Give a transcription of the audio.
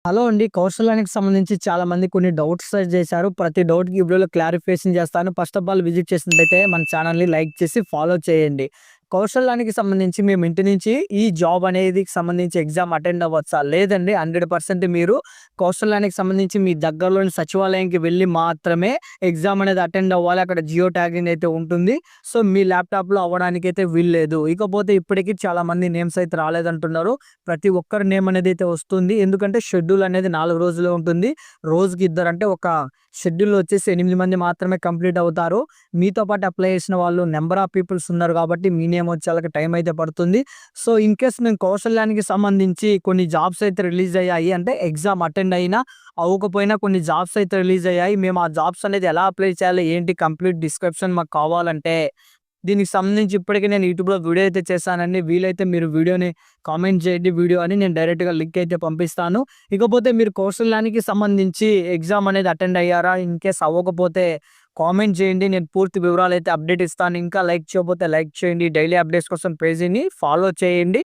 Hello అండి. కౌశల్యానికి సంబంధించి చాలా మంది కొన్ని డౌట్స్ రైజ్ చేశారు. ప్రతి డౌట్‌కి ఈ వీడియోలో క్లారిఫికేషన్ చేస్తాను. ఫస్ట్ ఆఫ్ ఆల్ విజిట్ చేసినట్టయితే మన ఛానెల్‌ని లైక్ చేసి ఫాలో చేయండి. కౌశల్యానికి సంబంధించి మేము ఇంటి నుంచి ఈ జాబ్ అనేది సంబంధించి ఎగ్జామ్ అటెండ్ అవ్వచ్చా? లేదండి. 100% మీరు కౌశల్యానికి సంబంధించి మీ దగ్గరలోని సచివాలయంకి వెళ్లి మాత్రమే ఎగ్జామ్ అనేది అటెండ్ అవ్వాలి. అక్కడ జియో ట్యాగింగ్ అయితే ఉంటుంది. సో, మీ ల్యాప్‌టాప్‌లో అవ్వడానికైతే వీల్లేదు. ఇకపోతే ఇప్పటికి చాలా మంది నేమ్స్ అయితే రాలేదంటున్నారు. ప్రతి ఒక్కరి నేమ్ అనేది అయితే వస్తుంది. ఎందుకంటే షెడ్యూల్ అనేది 4 రోజులే ఉంటుంది. రోజుకి ఇద్దరంటే ఒక షెడ్యూల్‌లో వచ్చేసి 8 మంది మాత్రమే కంప్లీట్ అవుతారు. మీతో పాటు అప్లై చేసిన వాళ్ళు నంబర్ ఆఫ్ పీపుల్స్ ఉన్నారు కాబట్టి మీ నేమ్ వచ్చేలాగా టైం అయితే పడుతుంది. సో, ఇన్‌కేస్ నేను కౌశల్యానికి సంబంధించి కొన్ని జాబ్స్ అయితే రిలీజ్ అయ్యాయి. అంటే ఎగ్జామ్ అటెండ్ అయినా, అవ్వకపోయినా కొన్ని జాబ్స్ అయితే రిలీజ్ అయ్యాయి. మేము ఆ జాబ్స్ అనేది ఎలా అప్లై చేయాలి? ఏంటి? కంప్లీట్ డిస్క్రిప్షన్ మాకు కావాలంటే దీనికి సంబంధించి ఇప్పటికే నేను యూట్యూబ్‌లో వీడియో అయితే చేశానండి. వీలైతే మీరు వీడియోని కామెంట్ చేయండి వీడియో అని నేను డైరెక్ట్‌గా లింక్ అయితే పంపిస్తాను. ఇకపోతే మీరు కౌశల్యానికి సంబంధించి ఎగ్జామ్ అనేది అటెండ్ అయ్యారా? ఇన్‌కేస్ అవ్వకపోతే కామెంట్ చేయండి. నేను పూర్తి వివరాలైతే అప్డేట్ ఇస్తాను. ఇంకా లైక్ చేయకపోతే లైక్ చేయండి. డైలీ అప్డేట్స్ కోసం పేజీని ఫాలో చేయండి.